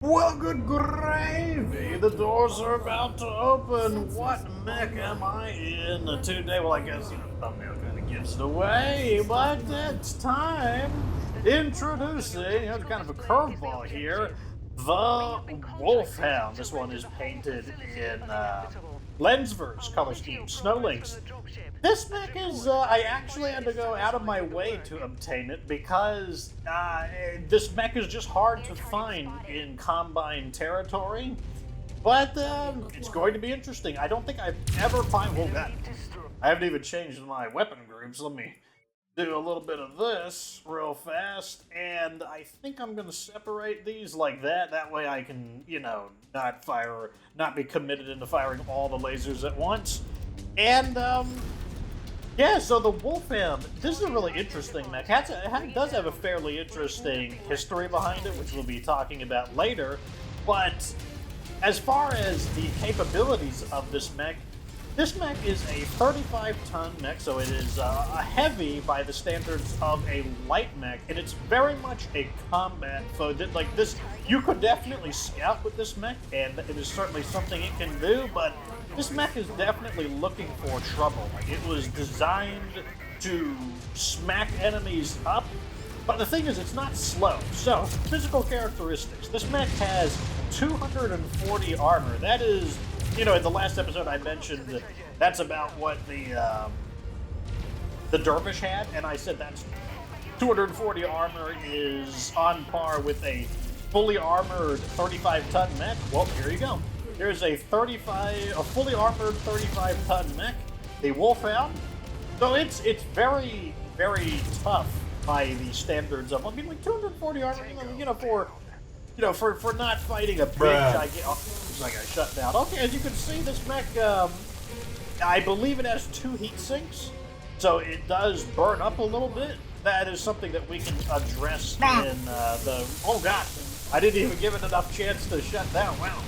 Well, good gravy! The doors are about to open. What mech am I in today? Well, I guess, thumbnail kind of gives it away, but it's time. Introducing, kind of a curveball here, the Wolfhound. This one is painted in Lensverse color scheme, Snowlinks. This mech is, I actually had to go out of my way to obtain it because this mech is just hard to find in Combine territory. But it's going to be interesting. I don't think I've ever I haven't even changed my weapon groups. Let me do a little bit of this real fast. And I think I'm going to separate these like that. That way I can, not be committed into firing all the lasers at once. And, yeah, so the Wolfhound, this is a really interesting mech. It does have a fairly interesting history behind it, which we'll be talking about later. But as far as the capabilities of this mech is a 35-ton mech, so it is a heavy by the standards of a light mech, and it's very much a combat foe. Like this, you could definitely scout with this mech, and it is certainly something it can do, but this mech is definitely looking for trouble. Like, it was designed to smack enemies up, but the thing is, it's not slow. So, physical characteristics. This mech has 240 armor. That is, in the last episode I mentioned that's about what the Dervish had, and I said that's 240 armor is on par with a fully armored 35-ton mech. Well, here you go. There's a fully armored 35-ton mech, the Wolfhound. So it's very, very tough by the standards of, 240 armor, for not fighting a big gigantic. Oh, I got shut down. Okay, as you can see, this mech, I believe it has 2 heat sinks, so it does burn up a little bit. That is something that we can address in the. Oh gosh, I didn't even give it enough chance to shut down. Wow.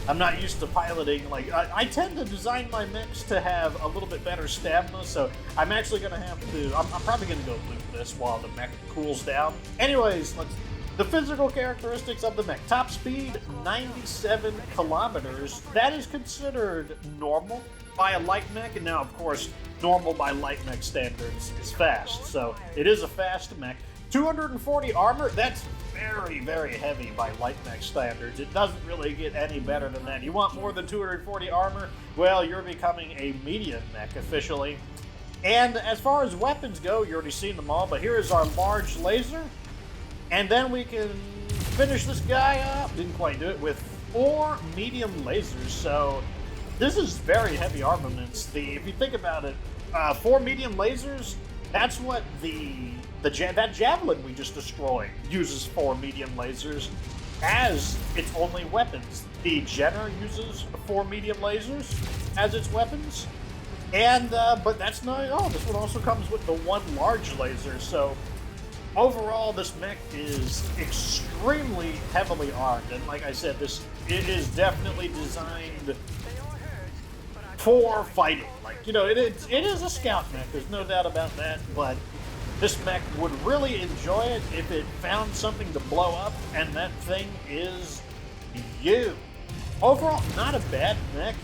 I'm not used to piloting. I tend to design my mechs to have a little bit better stamina, so I'm actually going to have to. I'm probably going to go loot this while the mech cools down. Anyways, the physical characteristics of the mech. Top speed, 97 kilometers. That is considered normal by a light mech, and now, of course, normal by light mech standards is fast, so it is a fast mech. 240 armor, that's very, very heavy by light mech standards. It doesn't really get any better than that. You want more than 240 armor? Well, you're becoming a medium mech officially. And as far as weapons go, you already seen them all, but here is our large laser. And then we can finish this guy up, didn't quite do it, with 4 medium lasers. So this is very heavy armaments. If you think about it, 4 medium lasers, that's what that javelin we just destroyed uses 4 medium lasers as its only weapons. The Jenner uses 4 medium lasers as its weapons, and but that's not all. This one also comes with the 1 large laser. So overall, this mech is extremely heavily armed, and like I said, it is definitely designed for fighting. It is a scout mech. There's no doubt about that, but this mech would really enjoy it if it found something to blow up, and that thing is you. Overall, not a bad mech.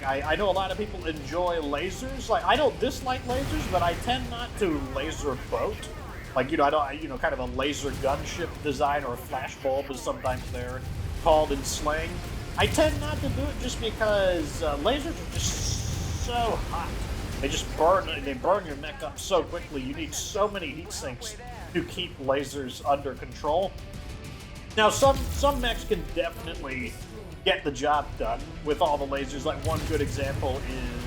I know a lot of people enjoy lasers. I don't dislike lasers, but I tend not to laser boat. I don't, kind of a laser gunship design, or a flashbulb as sometimes they're called in slang. I tend not to do it just because lasers are just so hot. They burn your mech up so quickly. You need so many heat sinks to keep lasers under control. Now, some mechs can definitely get the job done with all the lasers. One good example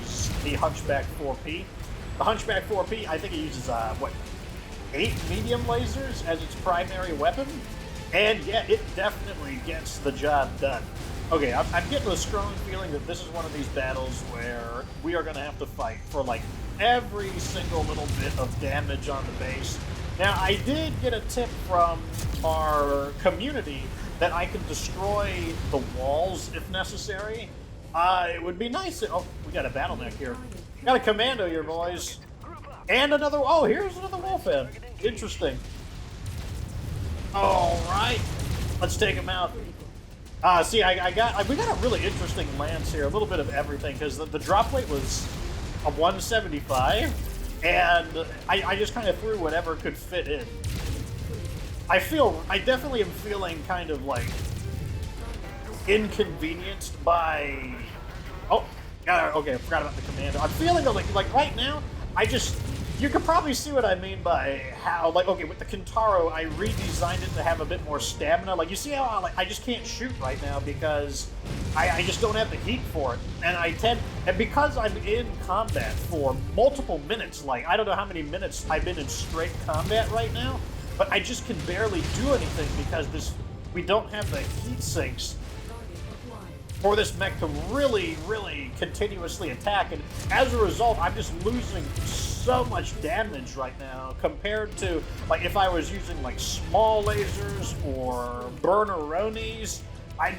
is the Hunchback 4P. The Hunchback 4P, I think it uses, 8 medium lasers as its primary weapon. And yeah, it definitely gets the job done. Okay, I'm getting a strong feeling that this is one of these battles where we are going to have to fight for, every single little bit of damage on the base. Now, I did get a tip from our community that I could destroy the walls if necessary. It would be nice if... Oh, we got a battle mech here. Got a commando here, boys. And another... Oh, here's another Wolfhound. Interesting. All right. Let's take him out. See, we got a really interesting lance here, a little bit of everything, because the drop weight was a 175, and I just kind of threw whatever could fit in. I definitely am feeling kind of like inconvenienced by, oh, okay, I forgot about the commander. I'm feeling like right now, you can probably see what I mean by how, like, okay, with the Kintaro, I redesigned it to have a bit more stamina. Like, you see how I just can't shoot right now because I just don't have the heat for it. And because I'm in combat for multiple minutes, like, I don't know how many minutes I've been in straight combat right now, but I just can barely do anything because we don't have the heat sinks for this mech to really, really continuously attack, and as a result, I'm just losing so much damage right now compared to, like, if I was using, like, small lasers or burneronis, I'd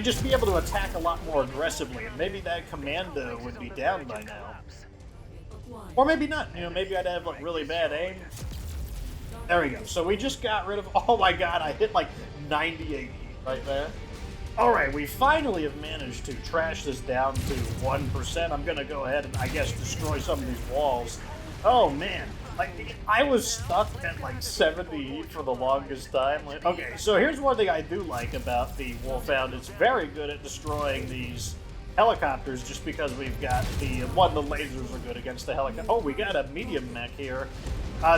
just be able to attack a lot more aggressively, and maybe that commando would be down by now. Or maybe not, maybe I'd have, like, really bad aim. There we go. So we just got rid of, oh my god, I hit, like, 98 heat right there. Alright, we finally have managed to trash this down to 1%. I'm gonna go ahead and, I guess, destroy some of these walls. Oh, man. Like, I was stuck at, like, 70 heat for the longest time. Like, okay, so here's one thing I do like about the Wolfhound. It's very good at destroying these helicopters just because we've got the lasers are good against the helicopter. Oh, we got a medium mech here.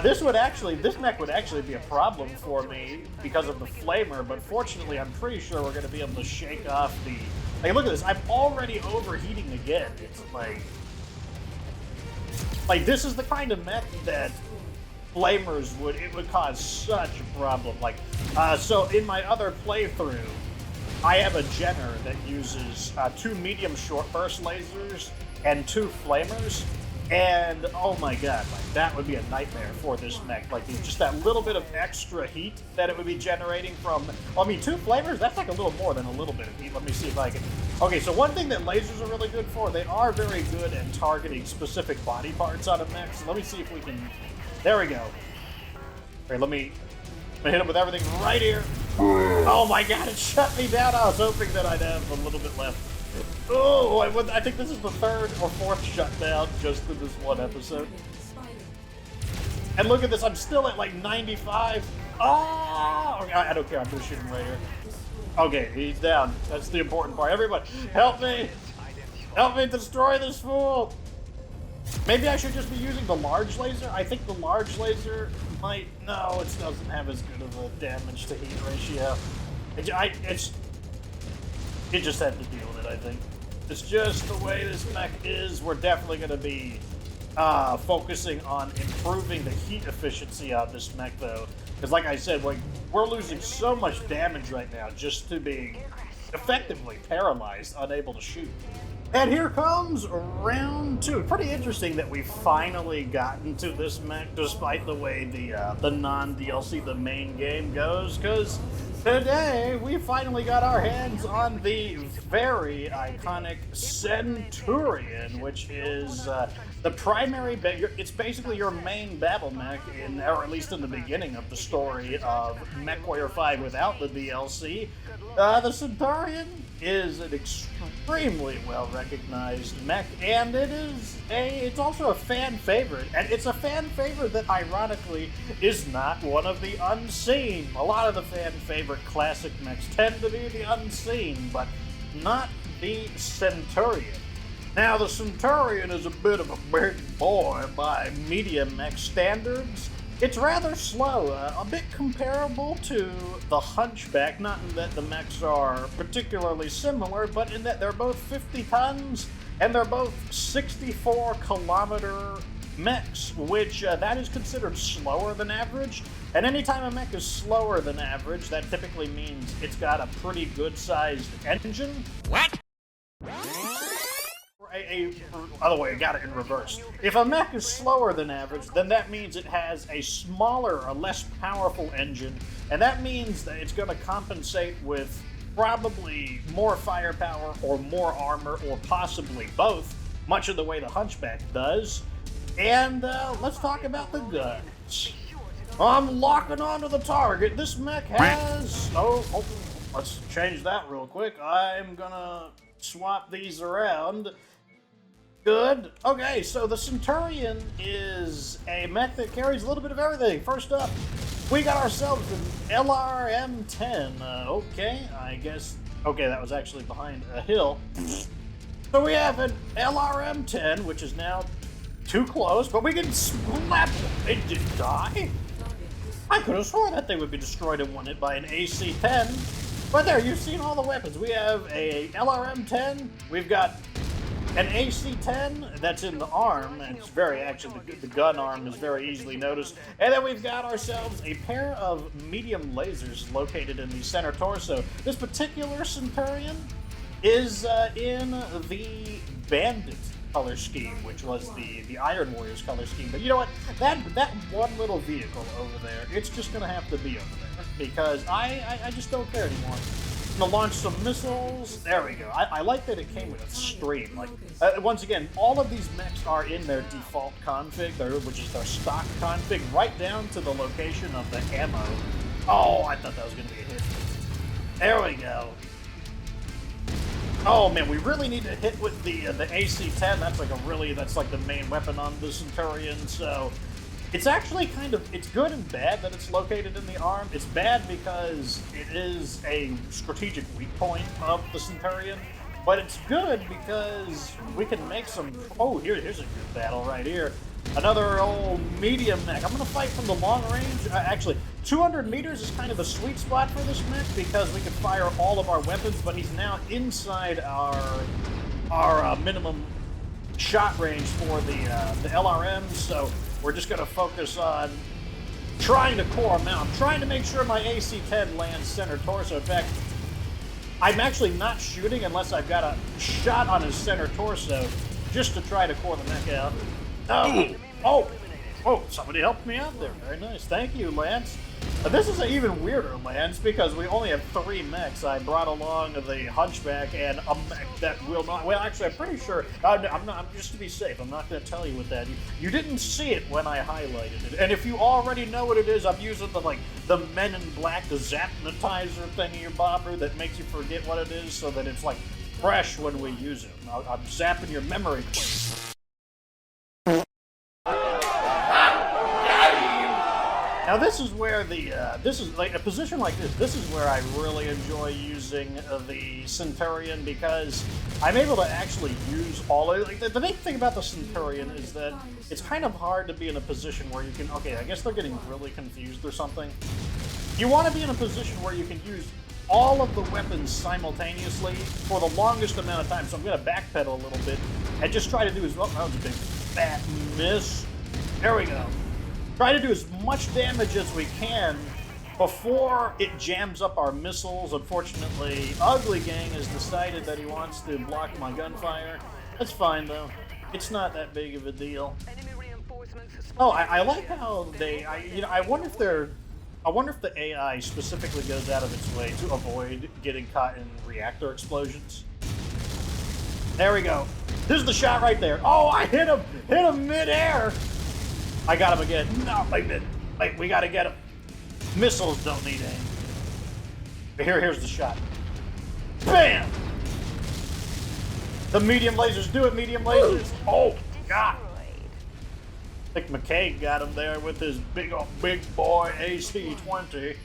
This mech would actually be a problem for me because of the flamer, but fortunately I'm pretty sure we're going to be able to shake off the... Like, look at this, I'm already overheating again. It's like this is the kind of mech that flamers would cause such a problem. Like, so in my other playthrough, I have a Jenner that uses 2 medium short burst lasers and 2 flamers. And, oh my god, like, that would be a nightmare for this mech. Like, just that little bit of extra heat that it would be generating from... Well, I mean, 2 flamers, that's like a little more than a little bit of heat. Let me see if I can... Okay, so one thing that lasers are really good for, they are very good at targeting specific body parts on a mech. So let me see if we can... There we go. Okay, let me hit him with everything right here. Oh my god, it shut me down. I was hoping that I'd have a little bit left. Oh, I think this is the 3rd or 4th shutdown just in this one episode. And look at this, I'm still at like 95. Oh, okay, I don't care, I'm just shooting right here. Okay, he's down. That's the important part. Everybody, help me! Help me destroy this fool! Maybe I should just be using the large laser? I think the large laser might... No, it doesn't have as good of a damage to heat ratio. It just had to deal with it, I think. It's just the way this mech is. We're definitely going to be focusing on improving the heat efficiency on this mech, though. Because like I said, we're losing so much damage right now just to being effectively paralyzed, unable to shoot. And here comes round 2. Pretty interesting that we've finally gotten to this mech, despite the way the non-DLC, the main game goes, because today we finally got our hands on the very iconic Centurion, which is the primary... It's basically your main battle mech, or at least in the beginning of the story of MechWarrior 5 without the DLC. The Centurion is an extremely well-recognized mech, and it's also a fan favorite, and it's a fan favorite that ironically is not one of the unseen. A lot of the fan favorite classic mechs tend to be the unseen, but not the Centurion. Now, the Centurion is a bit of a big boy by medium Mech Standards. It's rather slow, a bit comparable to the Hunchback, not in that the mechs are particularly similar, but in that they're both 50 tons, and they're both 64-kilometer mechs, which that is considered slower than average. And anytime a mech is slower than average, that typically means it's got a pretty good-sized engine. What? Other way, I got it in reverse. If a mech is slower than average, then that means it has a smaller or less powerful engine, and that means that it's going to compensate with probably more firepower or more armor, or possibly both, much of the way the Hunchback does. And let's talk about the guns. I'm locking onto the target. This mech has... Oh, let's change that real quick. I'm gonna swap these around. Good. Okay, so the Centurion is a mech that carries a little bit of everything. First up, we got ourselves an LRM-10. Okay, I guess... Okay, that was actually behind a hill. So we have an LRM-10, which is now too close, but we can slap it. It didn't die. I could have sworn that thing would be destroyed in one hit by an AC-10. But there, you've seen all the weapons. We have a LRM-10. We've got an AC-10 that's in the arm, and it's very, actually, the gun arm is very easily noticed. And then we've got ourselves a pair of medium lasers located in the center torso. This particular Centurion is in the Bandit color scheme, which was the Iron Warriors color scheme. But you know what? That one little vehicle over there, it's just gonna have to be over there, because I just don't care anymore. To launch some missiles. There we go. I like that it came with a stream. Like, once again, all of these mechs are in their default config, which is their stock config, right down to the location of the ammo. Oh, I thought that was going to be a hit. There we go. Oh man, we really need to hit with the AC-10. That's like the main weapon on the Centurion. So it's actually it's good and bad that it's located in the arm. It's bad because it is a strategic weak point of the Centurion, but it's good because we can make some... Oh, here's a good battle right here. Another old medium mech. I'm going to fight from the long range. Actually, 200 meters is kind of the sweet spot for this mech because we can fire all of our weapons, but he's now inside our minimum shot range for the LRM, so we're just going to focus on trying to core him out. I'm trying to make sure my AC-10 lands center torso. In fact, I'm actually not shooting unless I've got a shot on his center torso just to try to core the mech out. Oh, somebody helped me out there. Very nice. Thank you, Lance. This is an even weirder Lance because we only have 3 mechs. I brought along the Hunchback and a mech that will not... Well, actually, I'm pretty sure... I'm not... Just to be safe, I'm not going to tell you what that is. You didn't see it when I highlighted it. And if you already know what it is, I'm using the Men in Black, the Zapnetizer thingy-bobber that makes you forget what it is so that it's, fresh when we use it. I'm zapping your memory. Now this is where a position like this is where I really enjoy using the Centurion because I'm able to actually use all of it. The big thing about the Centurion is that it's kind of hard to be in a position where you can, okay, I guess they're getting really confused or something. You want to be in a position where you can use all of the weapons simultaneously for the longest amount of time. So I'm going to backpedal a little bit and just try to do as well. That was a big fat miss. There we go. Try to do as much damage as we can before it jams up our missiles. Unfortunately, Ugly Gang has decided that he wants to block my gunfire. That's fine though. It's not that big of a deal. Oh, I like how I wonder if the AI specifically goes out of its way to avoid getting caught in reactor explosions. There we go. This is the shot right there. Oh, I hit him mid-air. I got him again. No, wait, we gotta get him. Missiles don't need aim. Here's the shot. Bam! The medium lasers, do it, medium lasers. Oh, God. I think McKay got him there with his big boy AC-20.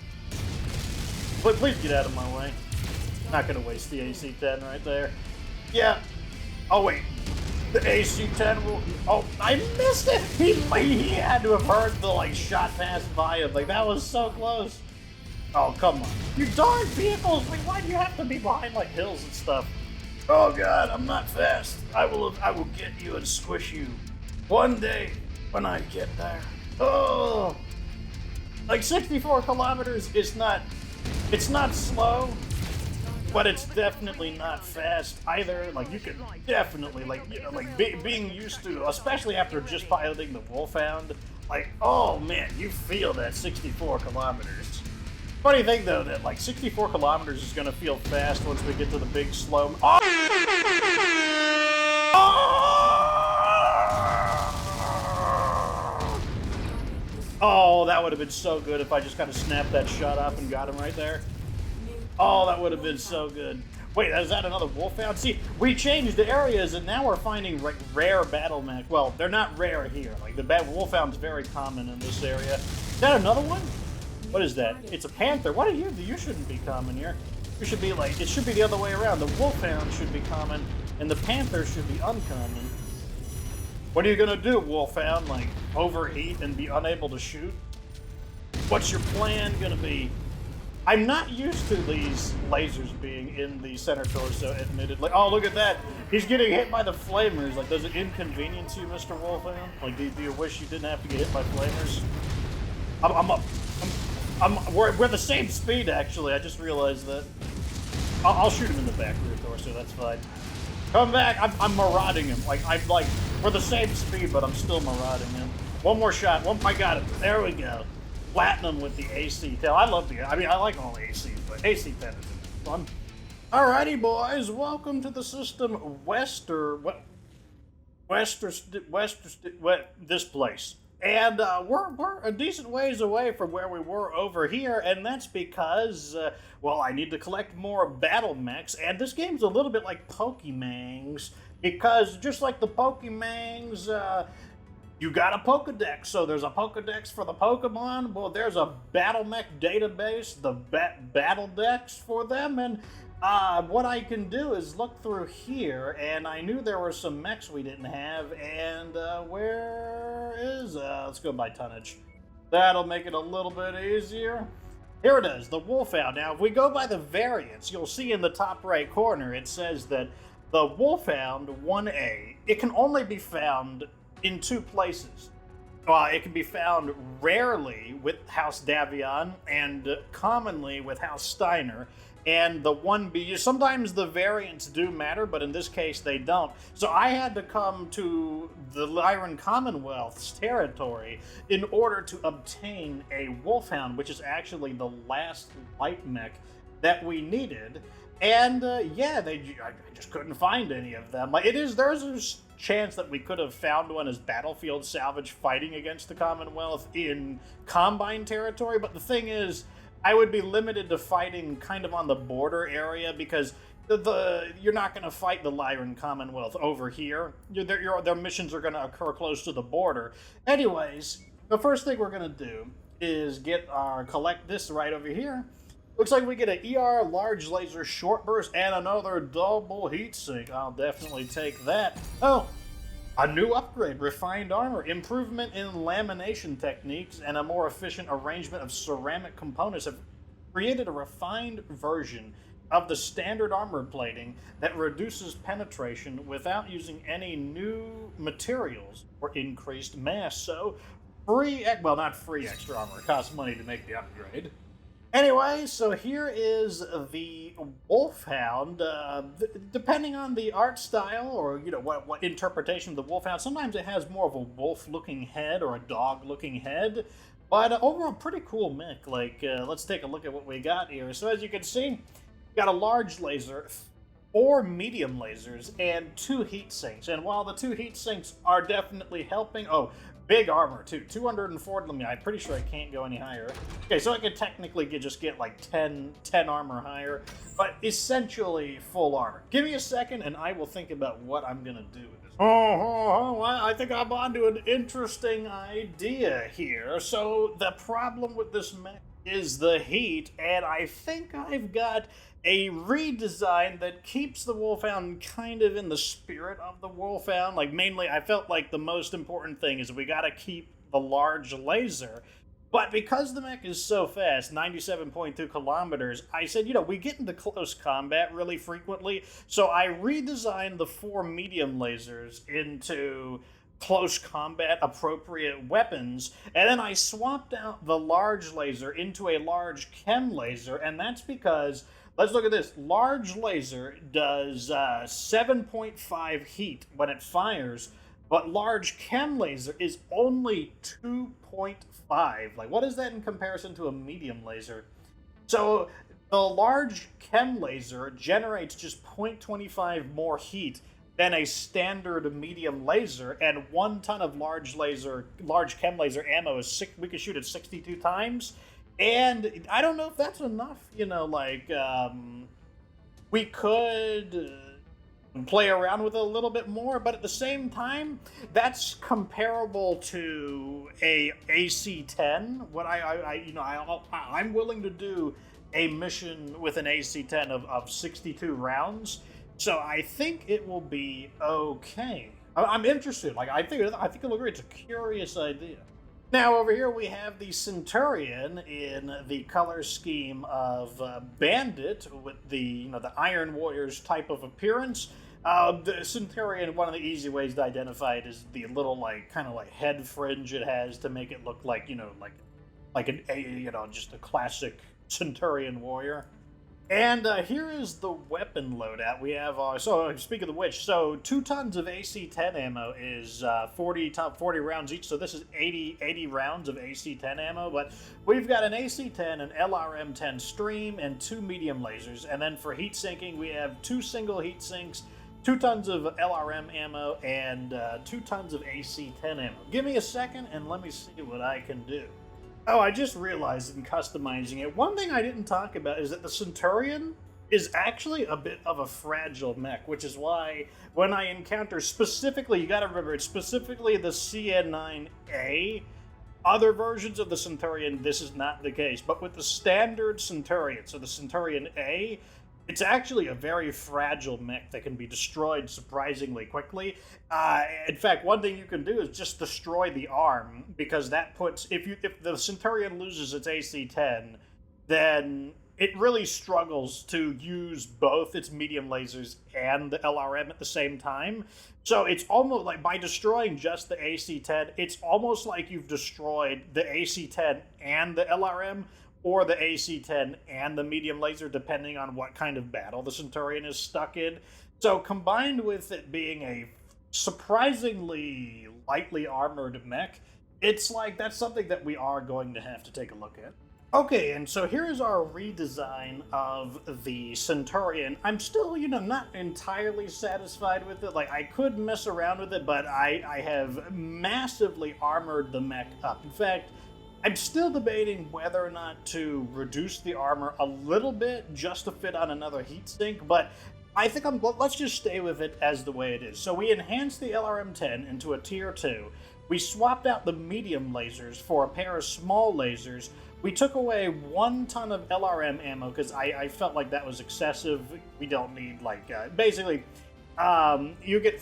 But please get out of my way. Not gonna waste the AC-10 right there. Yeah. Oh, wait. The AC-10 will... Oh, I missed it! He had to have heard the, shot pass by him. That was so close. Oh, come on. You darn vehicles! Why do you have to be behind, hills and stuff? Oh, God, I'm not fast. I will get you and squish you. One day, when I get there. Oh! 64 kilometers is not... It's not slow. But it's definitely not fast either. You can definitely, being used to, especially after just piloting the Wolfhound, oh man, you feel that 64 kilometers. Funny thing though, that 64 kilometers is gonna feel fast once we get to the big slow. Oh! Oh, that would have been so good if I just kind of snapped that shot up and got him right there. Oh, that would have been so good. Wait, is that another Wolfhound? See, we changed the areas, and now we're finding like rare battle mech. Well, they're not rare here. Like the Wolfhound's very common in this area. Is that another one? What is that? It's a Panther. What are you? You shouldn't be common here. You should be like, it should be the other way around. The Wolfhound should be common, and the Panther should be uncommon. What are you gonna do, Wolfhound? Like, overheat and be unable to shoot? What's your plan gonna be? I'm not used to these lasers being in the center torso, admittedly. Oh, look at that. He's getting hit by the flamers. Like, does it inconvenience you, Mr. Wolfhound? Like, do you wish you didn't have to get hit by flamers? We're the same speed, actually. I just realized that. I'll shoot him in the back rear torso. That's fine. Come back. I'm marauding him. We're the same speed, but I'm still marauding him. One more shot. I got him. There we go. Platinum with the AC tail. I like all AC, but AC tail is fun. Alrighty, boys. Welcome to the system this place. And we're a decent ways away from where we were over here, and that's because, well, I need to collect more battle mechs, and this game's a little bit like Pokemongs, because just like the Pokemongs, you got a Pokedex, so there's a Pokedex for the Pokemon. Well, there's a battle mech database, the battle decks for them, and what I can do is look through here, and I knew there were some mechs we didn't have, and where is, let's go by tonnage. That'll make it a little bit easier. Here it is, the Wolfhound. Now, if we go by the variants, you'll see in the top right corner, it says that the Wolfhound 1A, it can only be found in two places. It can be found rarely with House Davion and commonly with House Steiner. And the 1B, sometimes the variants do matter, but in this case they don't. So I had to come to the Lyran Commonwealth's territory in order to obtain a Wolfhound, which is actually the last light mech that we needed. And yeah, I just couldn't find any of them. There's a chance that we could have found one as battlefield salvage fighting against the Commonwealth in Combine territory, but the thing is, I would be limited to fighting kind of on the border area because you're not going to fight the Lyran Commonwealth over here. Their missions are going to occur close to the border. Anyways, the first thing we're going to do is collect this right over here. Looks like we get an ER large laser short burst and another double heatsink. I'll definitely take that. Oh, a new upgrade, refined armor, improvement in lamination techniques, and a more efficient arrangement of ceramic components have created a refined version of the standard armor plating that reduces penetration without using any new materials or increased mass. So, not free extra armor. It costs money to make the upgrade. Anyway, so here is the Wolfhound. Depending on the art style or what interpretation of the Wolfhound, sometimes it has more of a wolf-looking head or a dog-looking head. But overall, pretty cool mech. Let's take a look at what we got here. So as you can see, we got a large laser, 4 medium lasers, and 2 heat sinks. And while the 2 heat sinks are definitely helping, big armor too, 240. I'm pretty sure I can't go any higher. Okay, so I could technically just get like 10 armor higher, but essentially full armor. Give me a second and I will think about what I'm gonna do with this. I think I'm onto an interesting idea here. So the problem with this mech is the heat, and I think I've got a redesign that keeps the Wolfhound kind of in the spirit of the Wolfhound. Mainly, I felt like the most important thing is we gotta keep the large laser. But because the mech is so fast, 97.2 kilometers, I said, we get into close combat really frequently, so I redesigned the 4 medium lasers into close combat appropriate weapons, and then I swapped out the large laser into a large chem laser, and that's because, let's look at this, large laser does 7.5 heat when it fires, but large chem laser is only 2.5. What is that in comparison to a medium laser? So the large chem laser generates just 0.25 more heat then a standard medium laser, and 1 ton of large chem laser ammo is we can shoot it 62 times. And I don't know if that's enough, like, we could play around with it a little bit more, but at the same time, that's comparable to a AC-10. What I'm willing to do a mission with an AC-10 of 62 rounds. So I think it will be okay. I'm interested. Like I think it'll agree. It's a curious idea. Now over here we have the Centurion in the color scheme of Bandit with the the Iron Warriors type of appearance. The Centurion, one of the easy ways to identify it is the little kind of head fringe it has to make it look like just a classic Centurion warrior. And here is the weapon loadout. We have, so speaking of which, so 2 tons of AC-10 ammo is 40 rounds each, so this is 80 rounds of AC-10 ammo, but we've got an AC-10, an LRM-10 stream, and 2 medium lasers, and then for heat sinking, we have 2 single heat sinks, 2 tons of LRM ammo, and 2 tons of AC-10 ammo. Give me a second, and let me see what I can do. Oh, I just realized in customizing it, one thing I didn't talk about is that the Centurion is actually a bit of a fragile mech, which is why when I encounter specifically, you gotta remember, it's specifically the CN9A. Other versions of the Centurion, this is not the case, but with the standard Centurion, so the Centurion A, it's actually a very fragile mech that can be destroyed surprisingly quickly. In fact, one thing you can do is just destroy the arm, because that puts, if the Centurion loses its AC-10, then it really struggles to use both its medium lasers and the LRM at the same time. So it's almost like, by destroying just the AC-10, it's almost like you've destroyed the AC-10 and the LRM, or the AC-10 and the medium laser, depending on what kind of battle the Centurion is stuck in. So combined with it being a surprisingly lightly armored mech, it's like that's something that we are going to have to take a look at. Okay, and so here's our redesign of the Centurion. I'm still, not entirely satisfied with it. Like, I could mess around with it, but I have massively armored the mech up. In fact, I'm still debating whether or not to reduce the armor a little bit just to fit on another heatsink, but I think let's just stay with it as the way it is. So we enhanced the LRM-10 into a tier 2. We swapped out the medium lasers for a pair of small lasers. We took away 1 ton of LRM ammo because I felt like that was excessive. We don't need, basically, you get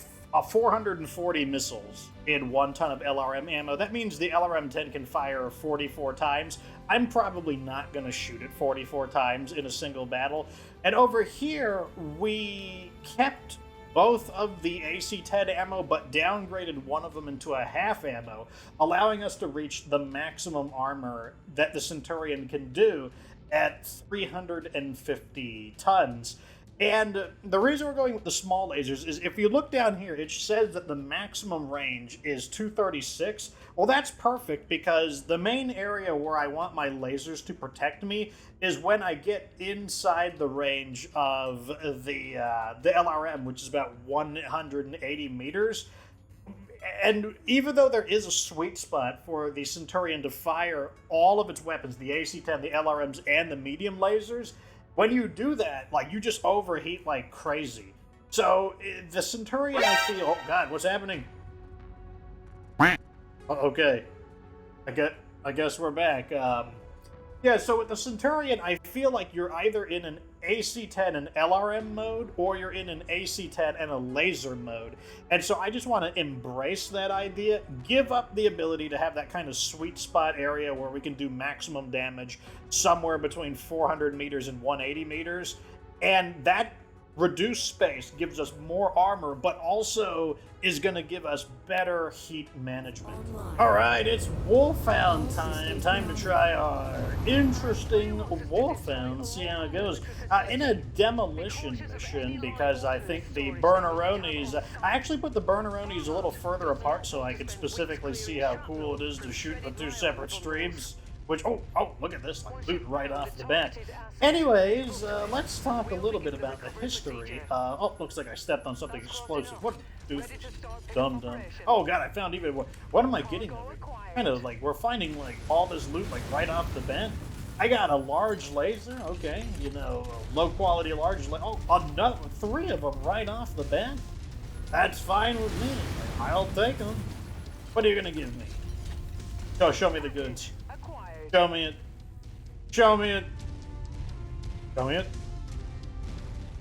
440 missiles in 1 ton of LRM ammo. That means the LRM-10 can fire 44 times. I'm probably not going to shoot it 44 times in a single battle. And over here, we kept both of the AC-10 ammo, but downgraded one of them into a half ammo, allowing us to reach the maximum armor that the Centurion can do at 350 tons. And the reason we're going with the small lasers is if you look down here, it says that the maximum range is 236. Well, that's perfect because the main area where I want my lasers to protect me is when I get inside the range of the LRM, which is about 180 meters. And even though there is a sweet spot for the Centurion to fire all of its weapons, the AC-10, the LRMs, and the medium lasers, when you do that, you just overheat like crazy. So, the Centurion, I feel... Oh, God, what's happening? Okay. I guess we're back. Yeah, so with the Centurion, I feel like you're either in an AC-10 and LRM mode, or you're in an AC-10 and a laser mode. And so I just want to embrace that idea, give up the ability to have that kind of sweet spot area where we can do maximum damage somewhere between 400 meters and 180 meters. And that reduced space gives us more armor, but also is going to give us better heat management. Alright, it's Wolfhound time. Time to try our interesting Wolfhound, see how it goes. In a demolition mission, because I think the Burneronis... I actually put the Burneronis a little further apart so I could specifically see how cool it is to shoot the 2 separate streams. Which, oh, look at this, loot right off the bat. Anyways, let's talk a little bit about the history. Oh, looks like I stepped on something explosive. What doofus? Dum dum. Oh god, I found even more. What am I getting over here? Kind of like, we're finding like all this loot like right off the bat. I got a large laser, okay, you know, low quality large laser. Oh, another 3 of them right off the bat? That's fine with me. I'll take them. What are you gonna give me? Oh, show me the goods. Show me it. Show me it. Show me it.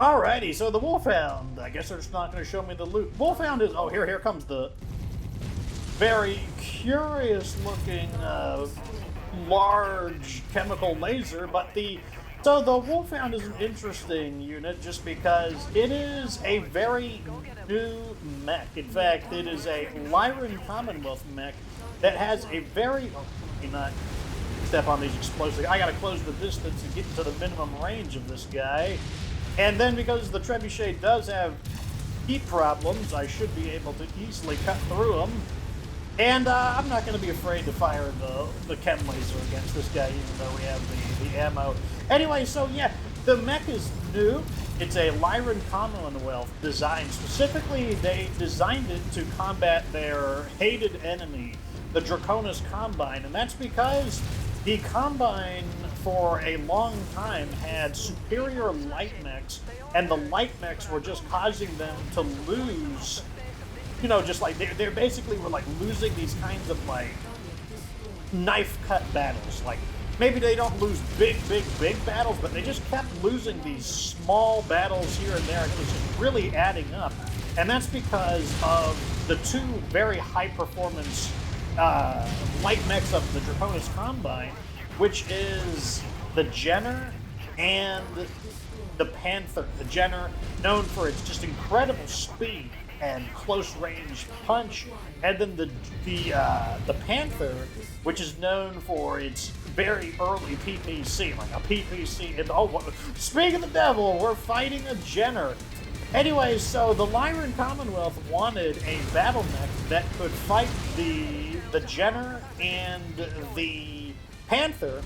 Alrighty, so the Wolfhound. I guess they're just not going to show me the loot. Wolfhound is... Oh, here comes the very curious-looking large chemical laser. But so the Wolfhound is an interesting unit just because it is a very new mech. In fact, it is a Lyran Commonwealth Mech that has a very... Oh, not step on these explosives. I gotta close the distance and get to the minimum range of this guy. And then because the Trebuchet does have heat problems, I should be able to easily cut through them. And I'm not going to be afraid to fire the chem laser against this guy, even though we have the ammo. Anyway, so yeah, the mech is new. It's a Lyran Commonwealth design. Specifically, they designed it to combat their hated enemy, the Draconis Combine, and that's because the Combine, for a long time, had superior light mechs, and the light mechs were just causing them to lose, you know, just like, they basically were like losing these kinds of like knife cut battles. Like, maybe they don't lose big battles, but they just kept losing these small battles here and there, and it was just really adding up. And that's because of the 2 very high performance light mechs of the Draconis Combine, which is the Jenner and the Panther. The Jenner, known for its just incredible speed and close range punch, and then the Panther, which is known for its very early PPC, like a PPC. Speak of the devil, we're fighting a Jenner. Anyway, so the Lyran Commonwealth wanted a battle mech that could fight the Jenner and the Panther,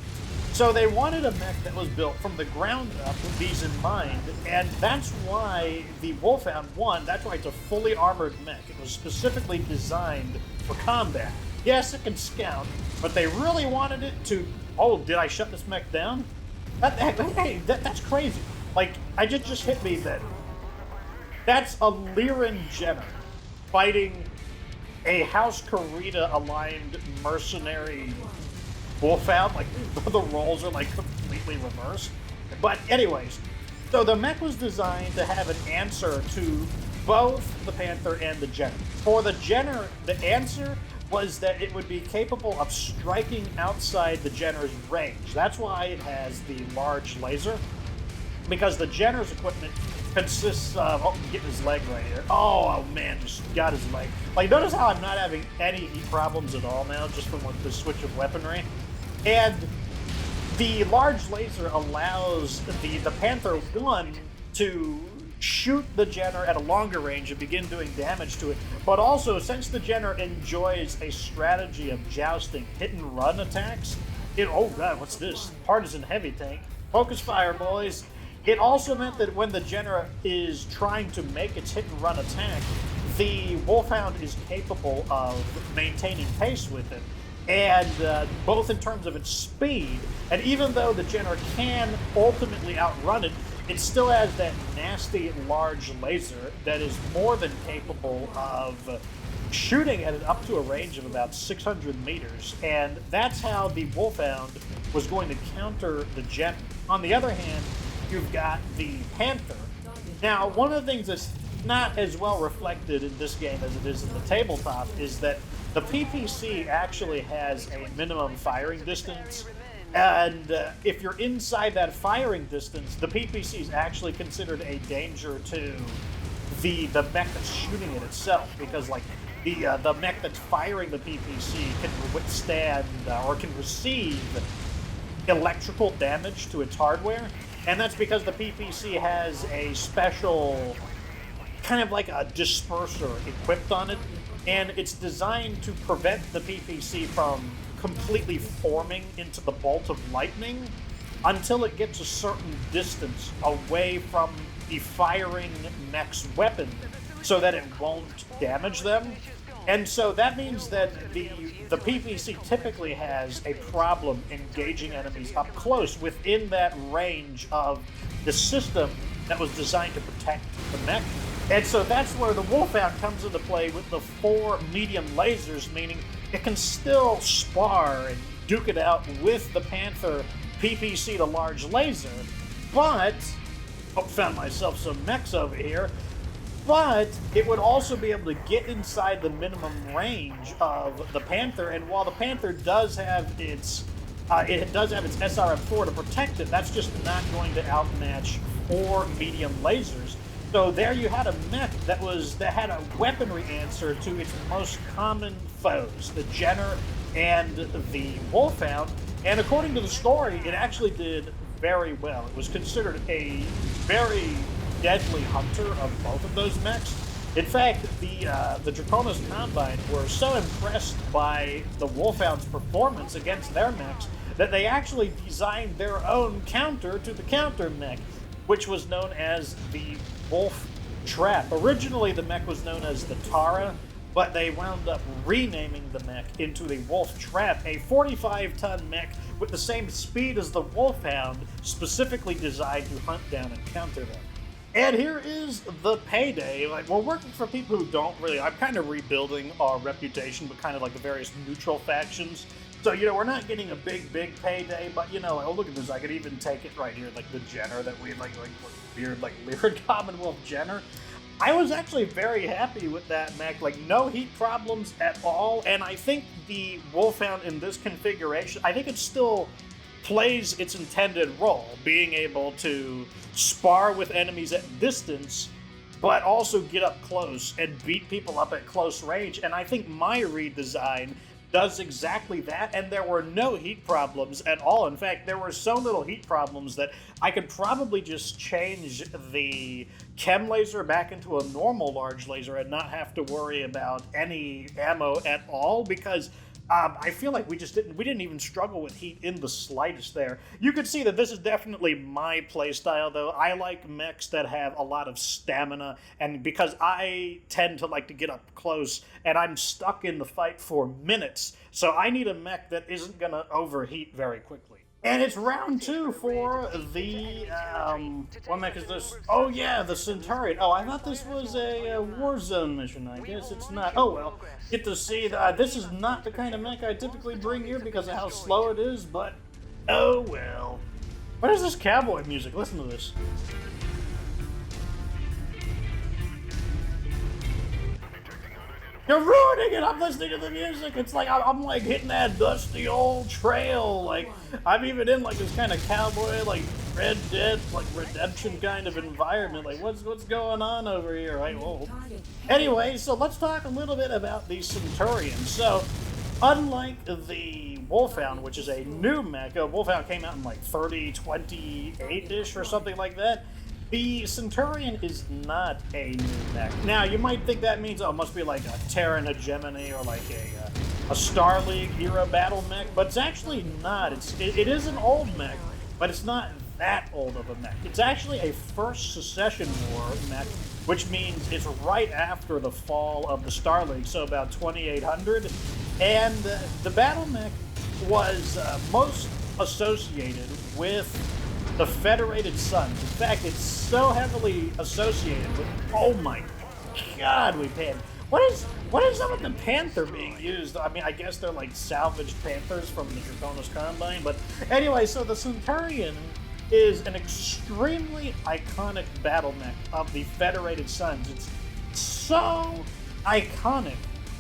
so they wanted a mech that was built from the ground up with these in mind, and that's why the Wolfhound won. That's why it's a fully armored mech. It was specifically designed for combat. Yes, it can scout, but they really wanted it to... Oh, did I shut this mech down? That's crazy. Like, I just hit me that that's a Lyran Jenner fighting a House Karita aligned mercenary Wolfhound. Like, the roles are like completely reversed. But anyways, so the mech was designed to have an answer to both the Panther and the Jenner. For the Jenner, the answer was that it would be capable of striking outside the Jenner's range. That's why it has the large laser, because the Jenner's equipment consists of... Oh, getting his leg right here. Oh man, just got his leg. Like, notice how I'm not having any heat problems at all now, just from the switch of weaponry. And the large laser allows the Panther 1 to shoot the Jenner at a longer range and begin doing damage to it. But also, since the Jenner enjoys a strategy of jousting hit-and-run attacks, oh god, what's this? Partisan heavy tank. Focus fire, boys. It also meant that when the Jenner is trying to make its hit-and-run attack, the Wolfhound is capable of maintaining pace with it. And both in terms of its speed, and even though the Jenner can ultimately outrun it, it still has that nasty large laser that is more than capable of shooting at it up to a range of about 600 meters. And that's how the Wolfhound was going to counter the Jenner. On the other hand, you've got the Panther. Now, one of the things that's not as well reflected in this game as it is in the tabletop is that the PPC actually has a minimum firing distance, and if you're inside that firing distance, the PPC is actually considered a danger to the mech that's shooting it itself, because like the mech that's firing the PPC can withstand or can receive electrical damage to its hardware, and that's because the PPC has a special kind of like a disperser equipped on it, and it's designed to prevent the PPC from completely forming into the bolt of lightning until it gets a certain distance away from the firing mech's weapon so that it won't damage them. And so that means that the PPC typically has a problem engaging enemies up close within that range of the system that was designed to protect the mech. And so that's where the Wolfhound comes into play with the 4 medium lasers, meaning it can still spar and duke it out with the Panther PPC, the large laser, but, found myself some mechs over here, but it would also be able to get inside the minimum range of the Panther, and while the Panther does have its SRM-4 to protect it, that's just not going to outmatch 4 medium lasers. So there you had a mech that had a weaponry answer to its most common foes, the Jenner and the Wolfhound, and according to the story, it actually did very well. It was considered a very deadly hunter of both of those mechs. In fact, the Draconis Combine were so impressed by the Wolfhound's performance against their mechs that they actually designed their own counter to the counter mech, which was known as the Wolf Trap. Originally, the mech was known as the Tara, but they wound up renaming the mech into the Wolf Trap, a 45-ton mech with the same speed as the Wolfhound, specifically designed to hunt down and counter them. And here is the payday. Like, we're working for people who don't really... I'm kind of rebuilding our reputation, but kind of like the various neutral factions. So, we're not getting a big payday, but, oh, look at this. I could even take it right here, like the Jenner that we, like weird, like Lyran Commonwealth Jenner. I was actually very happy with that mech, like no heat problems at all, and I think the Wolfhound in this configuration, I think it still plays its intended role, being able to spar with enemies at distance, but also get up close and beat people up at close range, and I think my redesign does exactly that, and there were no heat problems at all. In fact, there were so little heat problems that I could probably just change the chem laser back into a normal large laser and not have to worry about any ammo at all, because I feel like we didn't even struggle with heat in the slightest there. You could see that this is definitely my playstyle, though. I like mechs that have a lot of stamina, and because I tend to like to get up close, and I'm stuck in the fight for minutes, so I need a mech that isn't going to overheat very quickly. And it's round 2 for the, what mech is this? Oh yeah, the Centurion. Oh, I thought this was a Warzone mission. I guess it's not. Oh well, get to see, this is not the kind of mech I typically bring here because of how slow it is, but oh well. What is this cowboy music? Listen to this. You're ruining it! I'm listening to the music! It's like, I'm like hitting that dusty old trail, like, I'm even in like this kind of cowboy, like, Red Dead, like, redemption kind of environment, like, what's going on over here, right? Whoa. Anyway, so let's talk a little bit about the Centurion. So, unlike the Wolfhound, which is a new mech, Wolfhound came out in like 28-ish or something like that, the Centurion is not a new mech. Now, you might think that means, oh, it must be like a Terran hegemony or like a Star League era battle mech, but it's actually not. It is an old mech, but it's not that old of a mech. It's actually a First Succession War Mech, which means it's right after the fall of the Star League, so about 2800. And the battle mech was most associated with the Federated Suns. In fact, it's so heavily associated with... Oh my god, we panned. What is up with the Panther being used? I mean, I guess they're like salvaged Panthers from the Draconis Combine, but anyway, so the Centurion is an extremely iconic battle mech of the Federated Suns. It's so iconic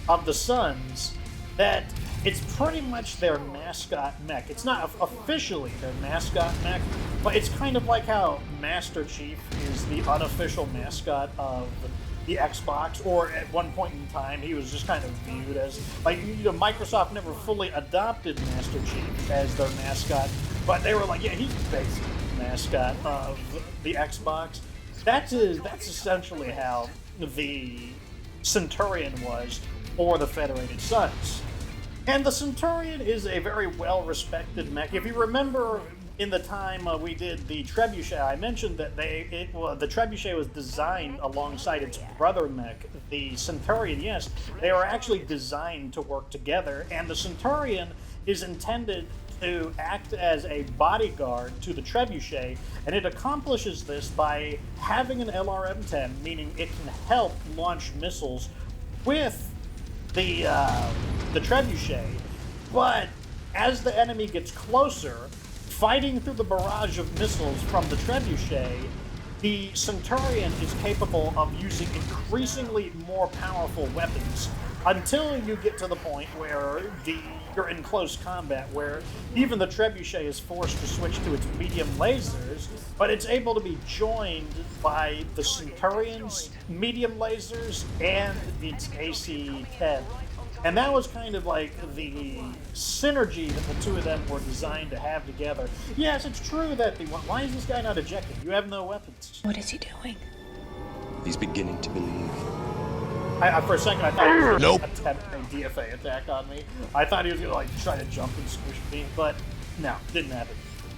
of the Suns that it's pretty much their mascot mech. It's not officially their mascot mech, but it's kind of like how Master Chief is the unofficial mascot of the Xbox, or at one point in time, he was just kind of viewed as, like, Microsoft never fully adopted Master Chief as their mascot, but they were like, yeah, he's basically the mascot of the Xbox. That's essentially how the Centurion was for the Federated Suns. And the Centurion is a very well-respected mech. If you remember, in the time we did the Trebuchet, I mentioned that the Trebuchet was designed alongside its brother mech, the Centurion. Yes, they were actually designed to work together, and the Centurion is intended to act as a bodyguard to the Trebuchet, and it accomplishes this by having an LRM-10, meaning it can help launch missiles with the Trebuchet. But as the enemy gets closer, fighting through the barrage of missiles from the Trebuchet, the Centurion is capable of using increasingly more powerful weapons until you get to the point where you're in close combat, where even the Trebuchet is forced to switch to its medium lasers, but it's able to be joined by the Centurion's medium lasers and its AC-10. And that was kind of like the synergy that the two of them were designed to have together. Yes, it's true that why is this guy not ejected? You have no weapons. What is he doing? He's beginning to believe. For a second, I thought he was going to attempt a DFA attack on me. I thought he was going to like try to jump and squish me, but no, didn't happen.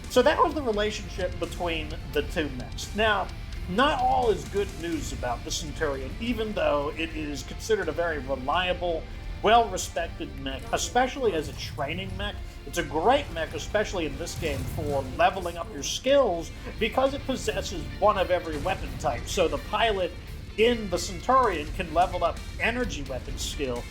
So that was the relationship between the two mechs. Now, not all is good news about the Centurion, even though it is considered a very reliable, well-respected mech, especially as a training mech. It's a great mech, especially in this game, for leveling up your skills because it possesses one of every weapon type. So the pilot in the Centurion can level up energy weapon skill,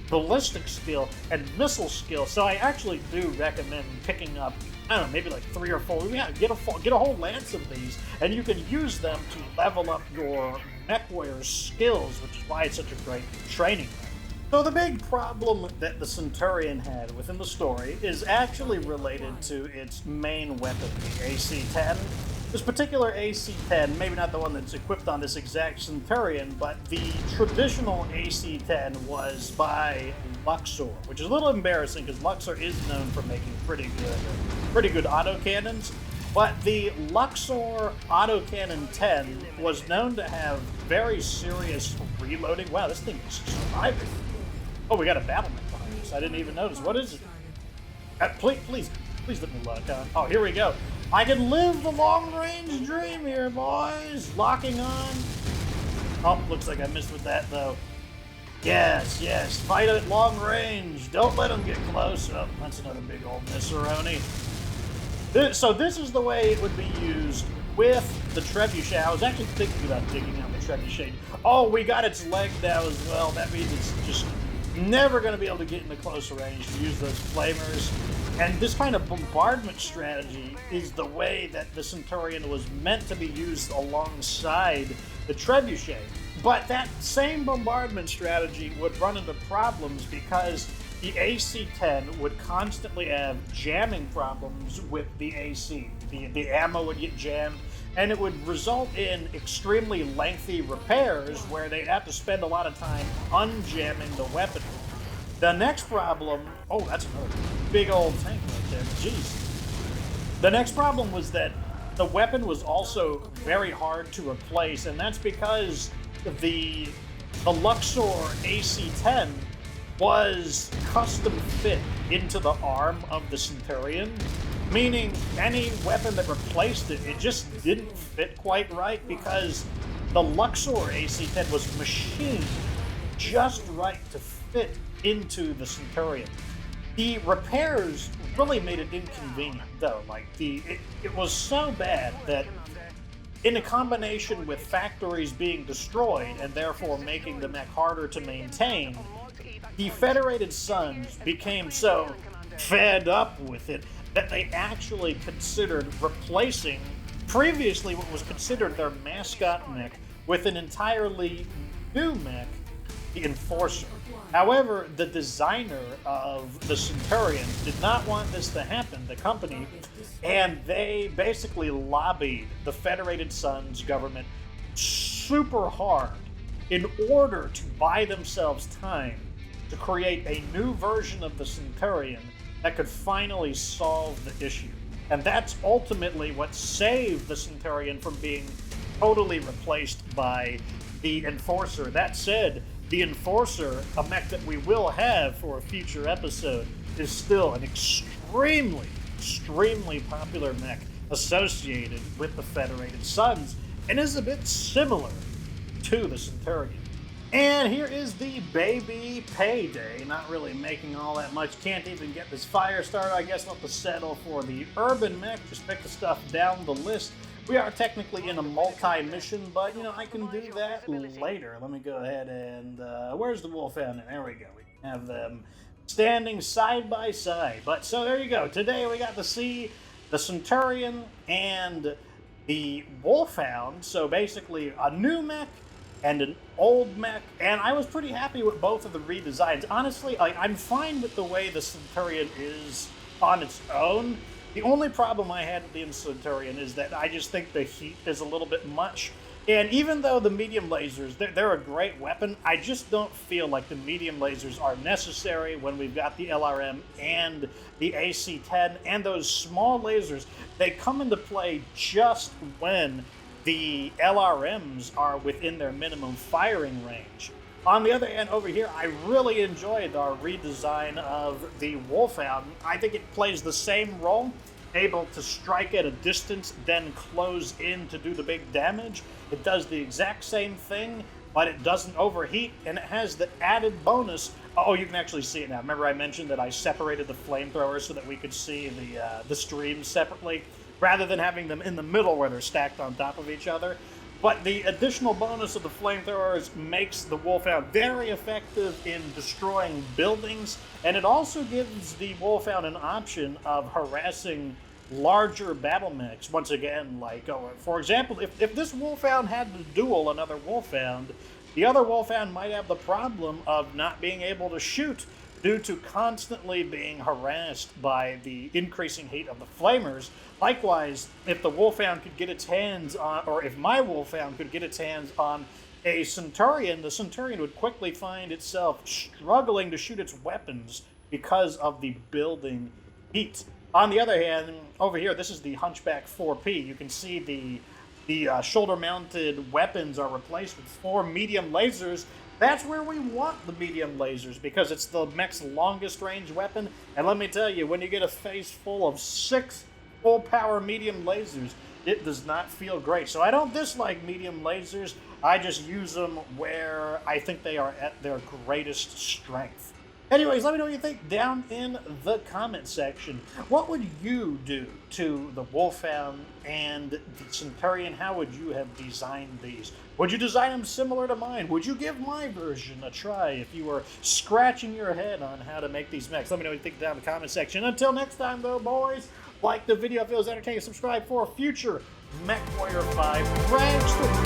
ballistic skill, and missile skill. So I actually do recommend picking up, I don't know, maybe like 3 or 4. Yeah, get a whole lance of these, and you can use them to level up your MechWarrior skills, which is why it's such a great training mech. So the big problem that the Centurion had within the story is actually related to its main weapon, the AC-10. This particular AC-10, maybe not the one that's equipped on this exact Centurion, but the traditional AC-10 was by Luxor, which is a little embarrassing because Luxor is known for making pretty good autocannons. But the Luxor Autocannon 10 was known to have very serious reloading. Wow, this thing is surviving. Oh, we got a battle mech behind us. I didn't even notice. What is it? Please let me look. Oh, here we go. I can live the long-range dream here, boys. Locking on. Oh, looks like I missed with that, though. Yes. Fight at long range. Don't let them get close. Oh, that's another big old misseroni. So this is the way it would be used with the Trebuchet. I was actually thinking about digging out the Trebuchet. Oh, we got its leg now as well. That means it's just never going to be able to get into close range to use those flamers. And this kind of bombardment strategy is the way that the Centurion was meant to be used alongside the Trebuchet. But that same bombardment strategy would run into problems because the AC-10 would constantly have jamming problems with the AC. The ammo would get jammed, and it would result in extremely lengthy repairs where they'd have to spend a lot of time unjamming the weapon. The next problem, oh, that's another big old tank right there, jeez. The next problem was that the weapon was also very hard to replace, and that's because the Luxor AC-10 was custom fit into the arm of the Centurion, meaning any weapon that replaced it, it just didn't fit quite right because the Luxor AC-10 was machined just right to fit into the Centurion. The repairs really made it inconvenient, though. Like, it was so bad that in a combination with factories being destroyed and therefore making the mech harder to maintain, the Federated Suns became so fed up with it that they actually considered replacing previously what was considered their mascot mech with an entirely new mech, the Enforcer. However, the designer of the Centurion did not want this to happen, the company, and they basically lobbied the Federated Suns government super hard in order to buy themselves time to create a new version of the Centurion that could finally solve the issue. And that's ultimately what saved the Centurion from being totally replaced by the Enforcer. That said, the Enforcer, a mech that we will have for a future episode, is still an extremely extremely popular mech associated with the Federated Suns, and is a bit similar to the Centurion. And here is the baby payday. Not really making all that much. Can't even get this fire started. I guess I'll have to settle for the urban mech. Just pick the stuff down the list. We are technically in a multi-mission, but, you know, I can do that later. Let me go ahead and... where's the Wolfhound? There we go. We can have them standing side by side. But, so there you go. Today we got to see the Centurion and the Wolfhound. So basically a new mech and an old mech, and I was pretty happy with both of the redesigns. Honestly, I'm fine with the way the Centurion is on its own. The only problem I had with the Centurion is that I just think the heat is a little bit much. And even though the medium lasers, they're a great weapon, I just don't feel like the medium lasers are necessary when we've got the LRM and the AC-10 and those small lasers. They come into play just when the LRMs are within their minimum firing range. On the other hand, over here, I really enjoyed our redesign of the Wolfhound. I think it plays the same role, able to strike at a distance, then close in to do the big damage. It does the exact same thing, but it doesn't overheat, and it has the added bonus. Oh, you can actually see it now. Remember I mentioned that I separated the flamethrowers so that we could see the streams separately, rather than having them in the middle where they're stacked on top of each other. But the additional bonus of the flamethrowers makes the Wolfhound very effective in destroying buildings, and it also gives the Wolfhound an option of harassing larger battle mechs. Once again, like, for example, if this Wolfhound had to duel another Wolfhound, the other Wolfhound might have the problem of not being able to shoot due to constantly being harassed by the increasing heat of the flamers. Likewise, if the Wolfhound could get its hands on, or if my Wolfhound could get its hands on a Centurion, the Centurion would quickly find itself struggling to shoot its weapons because of the building heat. On the other hand, over here, this is the Hunchback 4P. You can see the shoulder-mounted weapons are replaced with 4 medium lasers. That's where we want the medium lasers, because it's the mech's longest range weapon. And let me tell you, when you get a face full of 6 full power medium lasers, it does not feel great. So I don't dislike medium lasers. I just use them where I think they are at their greatest strength. Anyways, let me know what you think down in the comment section. What would you do to the Wolfhound and the Centurion? How would you have designed these? Would you design them similar to mine? Would you give my version a try if you were scratching your head on how to make these mechs? Let me know what you think down in the comment section. Until next time, though, boys, like the video if it was entertaining, subscribe for future MechWarrior 5 ranks.